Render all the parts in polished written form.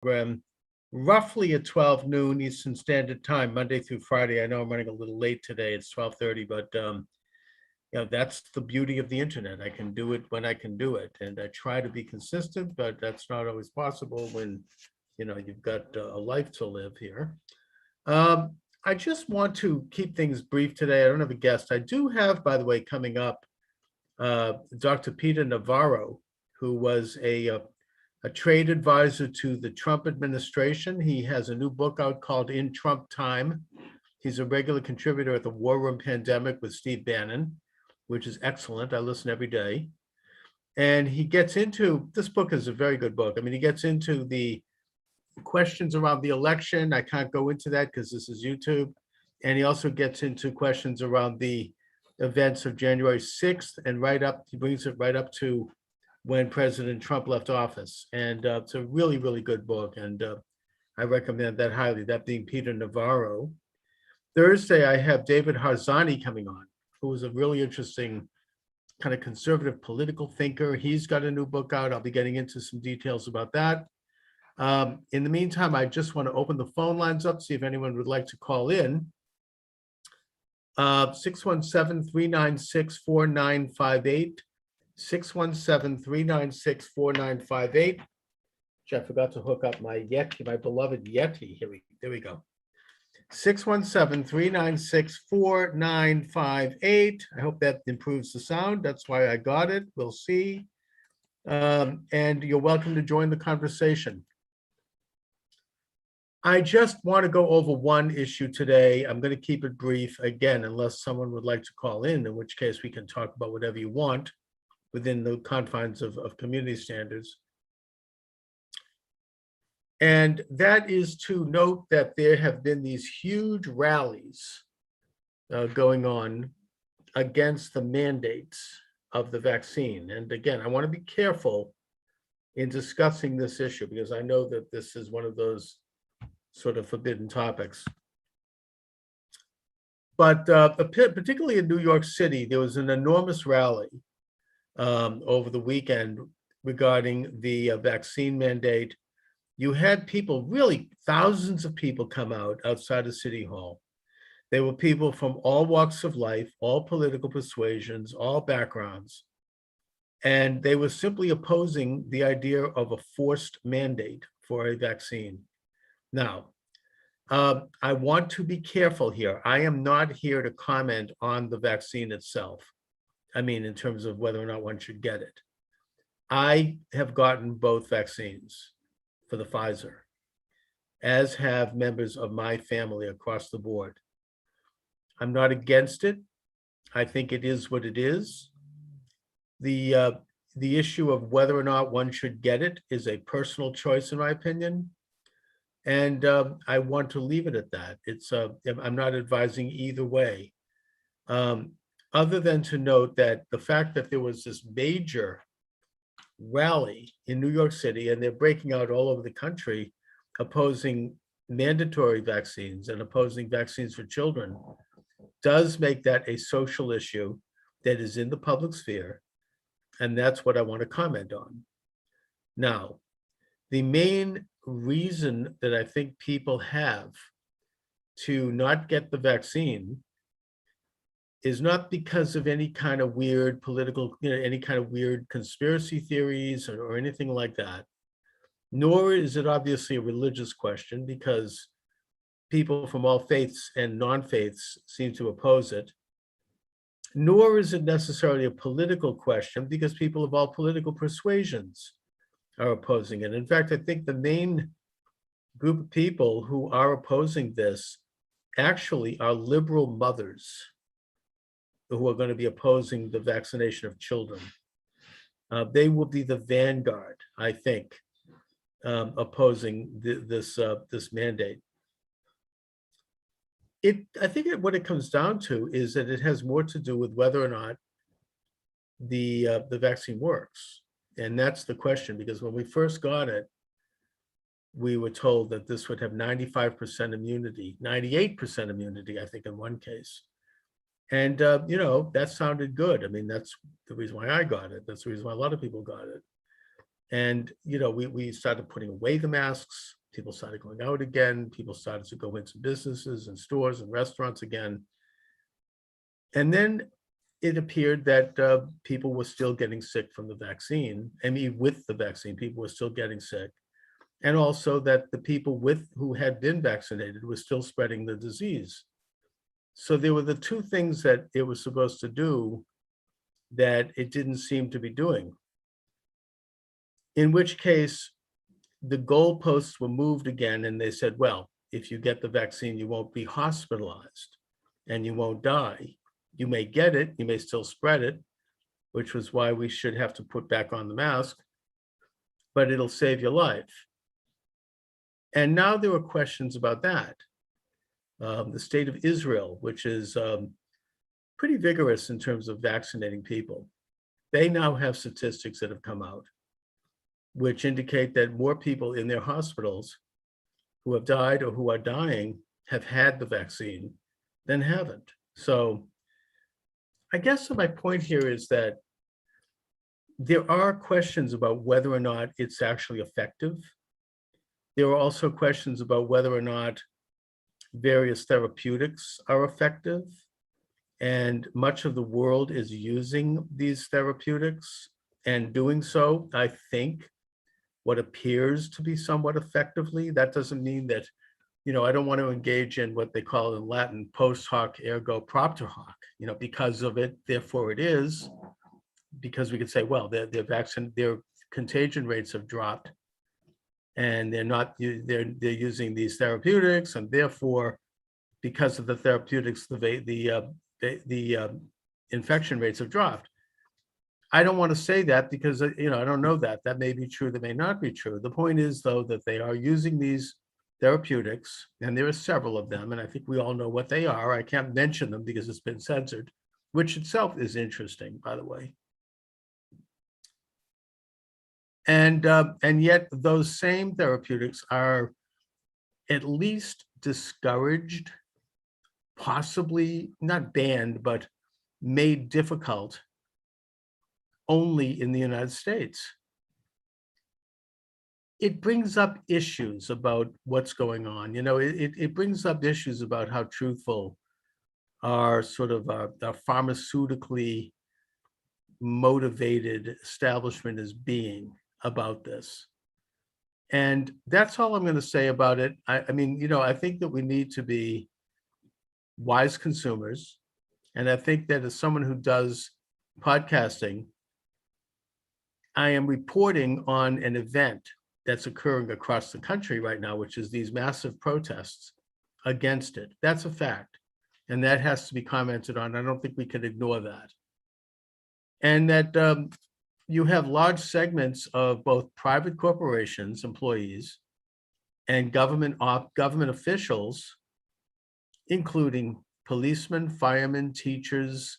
program roughly at 12 noon Eastern Standard Time, Monday through Friday. I know I'm running a little late today. It's 12:30, but that's the beauty of the internet. I can do it when I can do it, and I try to be consistent, but that's not always possible when you've got a life to live here. I just want to keep things brief today. I don't have a guest. I do have, by the way, coming up, Dr. Peter Navarro, who was a trade advisor to the Trump administration. He has a new book out called In Trump Time. He's a regular contributor at the War Room Pandemic with Steve Bannon, which is excellent. I listen every day. And he gets into, this book is a very good book. I mean, he gets into the questions around the election. I can't go into that because this is YouTube. And he also gets into questions around the events of January 6th and he brings it right up to when President Trump left office. And it's a really, really good book. And I recommend that highly, that being Peter Navarro. Thursday, I have David Harzani coming on, who is a really interesting kind of conservative political thinker. He's got a new book out. I'll be getting into some details about that. In the meantime, I just want to open the phone lines up, see if anyone would like to call in. 617-396-4958. 617-396-4958. Which I forgot to hook up my Yeti, my beloved Yeti. There we go. 617-396-4958. I hope that improves the sound. That's why I got it. We'll see. And you're welcome to join the conversation. I just want to go over one issue today. I'm going to keep it brief again, unless someone would like to call in which case we can talk about whatever you want within the confines of community standards. And that is to note that there have been these huge rallies going on against the mandates of the vaccine. And again, I want to be careful in discussing this issue because I know that this is one of those sort of forbidden topics. But particularly in New York City, there was an enormous rally over the weekend regarding the vaccine mandate. You had people, really thousands of people come out outside of City Hall. They were people from all walks of life, all political persuasions, all backgrounds. And they were simply opposing the idea of a forced mandate for a vaccine. Now, I want to be careful here. I am not here to comment on the vaccine itself. I mean, in terms of whether or not one should get it. I have gotten both vaccines for the Pfizer, as have members of my family across the board. I'm not against it. I think it is what it is. The issue of whether or not one should get it is a personal choice, in my opinion. And I want to leave it at that. I'm not advising either way. Other than to note that the fact that there was this major rally in New York City, and they're breaking out all over the country, opposing mandatory vaccines and opposing vaccines for children, does make that a social issue that is in the public sphere. And that's what I want to comment on. Now, the main reason that I think people have to not get the vaccine is not because of any kind of weird political, any kind of weird conspiracy theories or anything like that. Nor is it obviously a religious question because people from all faiths and non-faiths seem to oppose it. Nor is it necessarily a political question because people of all political persuasions are opposing it. In fact, I think the main group of people who are opposing this actually are liberal mothers who are going to be opposing the vaccination of children. They will be the vanguard, I think, opposing this mandate. I think what it comes down to is that it has more to do with whether or not the vaccine works. And that's the question, because when we first got it, we were told that this would have 95% immunity, 98% immunity, I think in one case. And, that sounded good. I mean, that's the reason why I got it. That's the reason why a lot of people got it. And, we started putting away the masks. People started going out again. People started to go into businesses and stores and restaurants again. And then it appeared that people were still getting sick from the vaccine. I mean, with the vaccine, people were still getting sick. And also that the people who had been vaccinated were still spreading the disease. So there were the two things that it was supposed to do that it didn't seem to be doing. In which case, the goalposts were moved again, and they said, well, if you get the vaccine, you won't be hospitalized and you won't die. You may get it, you may still spread it, which was why we should have to put back on the mask, but it'll save your life. And now there are questions about that. The state of Israel, which is pretty vigorous in terms of vaccinating people, they now have statistics that have come out which indicate that more people in their hospitals who have died or who are dying have had the vaccine than haven't. So I guess my point here is that there are questions about whether or not it's actually effective. There are also questions about whether or not various therapeutics are effective. And much of the world is using these therapeutics and doing so, I think, what appears to be somewhat effectively. That doesn't mean that, I don't want to engage in what they call in Latin, post hoc ergo propter hoc, because of it, therefore it is, because we could say, well, their contagion rates have dropped and they're using these therapeutics, and therefore, because of the therapeutics, the infection rates have dropped. I don't want to say that because, I don't know that. That may be true, that may not be true. The point is, though, that they are using these therapeutics, and there are several of them, and I think we all know what they are. I can't mention them because it's been censored, which itself is interesting, by the way. And yet those same therapeutics are at least discouraged, possibly not banned, but made difficult only in the United States. It brings up issues about what's going on. It brings up issues about how truthful our sort of our pharmaceutically motivated establishment is being about this. And that's all I'm going to say about it. I mean, I think that we need to be wise consumers. And I think that as someone who does podcasting, I am reporting on an event that's occurring across the country right now, which is these massive protests against it. That's a fact. And that has to be commented on. I don't think we can ignore that. And that you have large segments of both private corporations, employees, and government officials, including policemen, firemen, teachers,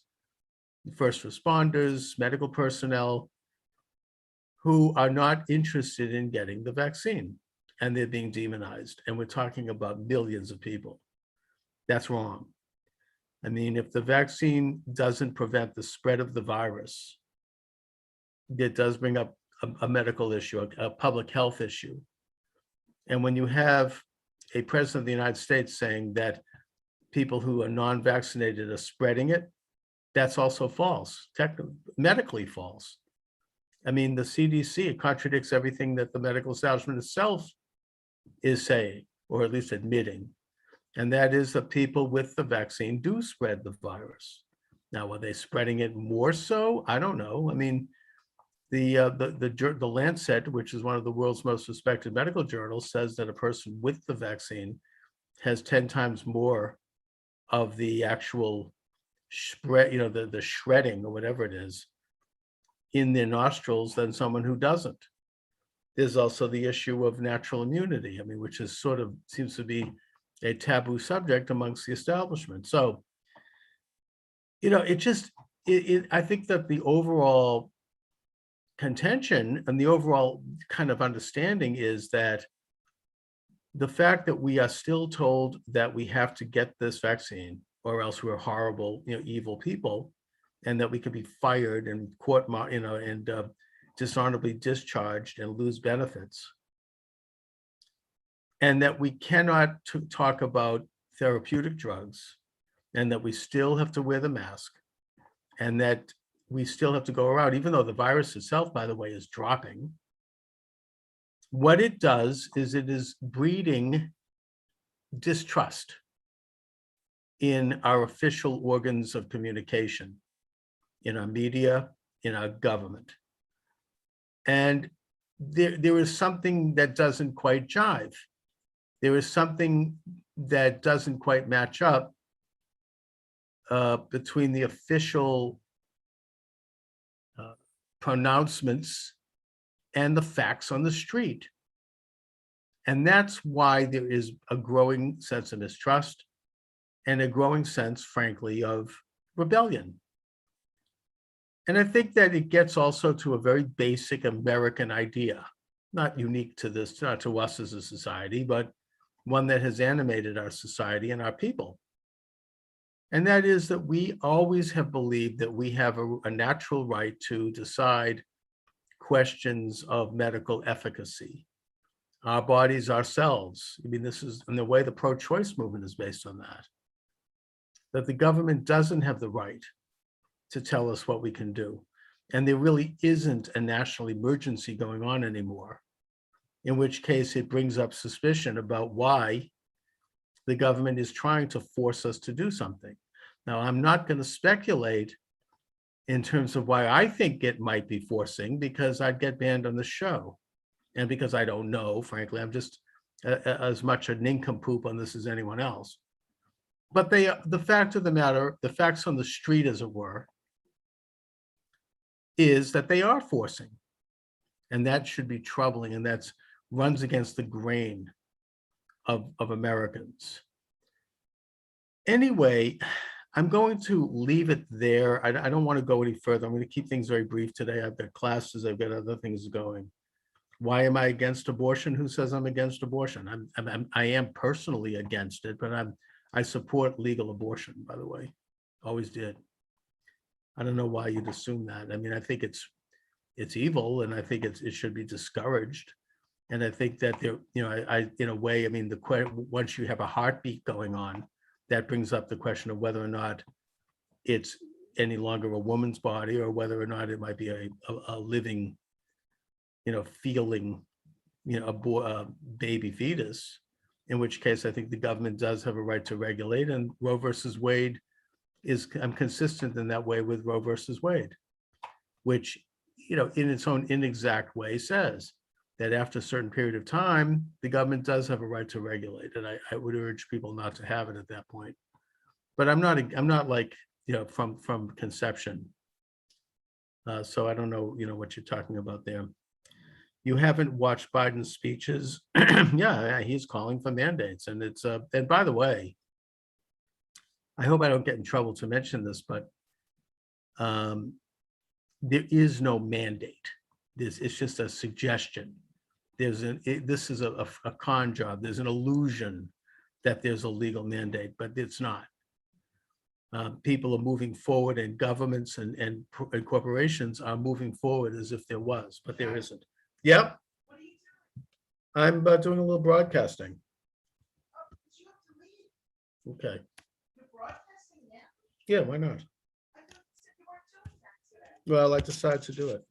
first responders, medical personnel, who are not interested in getting the vaccine, and they're being demonized. And we're talking about millions of people. That's wrong. I mean, if the vaccine doesn't prevent the spread of the virus, it does bring up a medical issue, a public health issue. And when you have a president of the United States saying that people who are non-vaccinated are spreading it, that's also false, medically false. I mean, the CDC contradicts everything that the medical establishment itself is saying, or at least admitting. And that is that people with the vaccine do spread the virus. Now, are they spreading it more so? I don't know. I mean, the Lancet, which is one of the world's most respected medical journals, says that a person with the vaccine has 10 times more of the actual spread, the shredding or whatever it is, in their nostrils than someone who doesn't. There's also the issue of natural immunity, I mean, which is sort of seems to be a taboo subject amongst the establishment. So, I think that the overall contention and the overall kind of understanding is that the fact that we are still told that we have to get this vaccine or else we're horrible, evil people, and that we could be fired and and dishonorably discharged and lose benefits. And that we cannot talk about therapeutic drugs, and that we still have to wear the mask, and that we still have to go around, even though the virus itself, by the way, is dropping. What it does is it is breeding distrust in our official organs of communication, in our media, in our government. And there is something that doesn't quite jive. There is something that doesn't quite match up between the official pronouncements and the facts on the street. And that's why there is a growing sense of mistrust and a growing sense, frankly, of rebellion. And I think that it gets also to a very basic American idea, not unique to this, not to us as a society, but one that has animated our society and our people. And that is that we always have believed that we have a natural right to decide questions of medical efficacy, our bodies, ourselves. I mean, this is in the way the pro-choice movement is based on that the government doesn't have the right to tell us what we can do. And there really isn't a national emergency going on anymore, in which case it brings up suspicion about why the government is trying to force us to do something. Now, I'm not going to speculate in terms of why I think it might be forcing, because I'd get banned on the show. And because I don't know, frankly, I'm just as much a nincompoop on this as anyone else. But the fact of the matter, the facts on the street, as it were, is that they are forcing. And that should be troubling, and that's runs against the grain of Americans. Anyway, I'm going to leave it there. I don't want to go any further. I'm going to keep things very brief today. I've got classes, I've got other things going. Why am I against abortion? Who says I'm against abortion? I am personally against it, but I support legal abortion, by the way. Always did. I don't know why you'd assume that. I mean, I think it's evil, and I think it should be discouraged. And I think that there, I in a way, I mean, once you have a heartbeat going on, that brings up the question of whether or not it's any longer a woman's body, or whether or not it might be a living, feeling, a baby fetus, in which case I think the government does have a right to regulate. And Roe versus Wade I'm consistent in that way with Roe versus Wade, which, in its own inexact way says that after a certain period of time, the government does have a right to regulate. And I would urge people not to have it at that point. But I'm not like, from conception. So I don't know, what you're talking about there. You haven't watched Biden's speeches. Yeah, he's calling for mandates. And it's, and by the way, I hope I don't get in trouble to mention this, but there is no mandate. It's just a suggestion. This is a con job. There's an illusion that there's a legal mandate, but it's not. People are moving forward, and governments and corporations are moving forward as if there was, but there isn't. Yep. What are you doing? I'm doing a little broadcasting. Oh, but you have to leave. Okay. You're broadcasting now? Yeah, why not? I thought you said you weren't doing that today. Well, I decided to do it.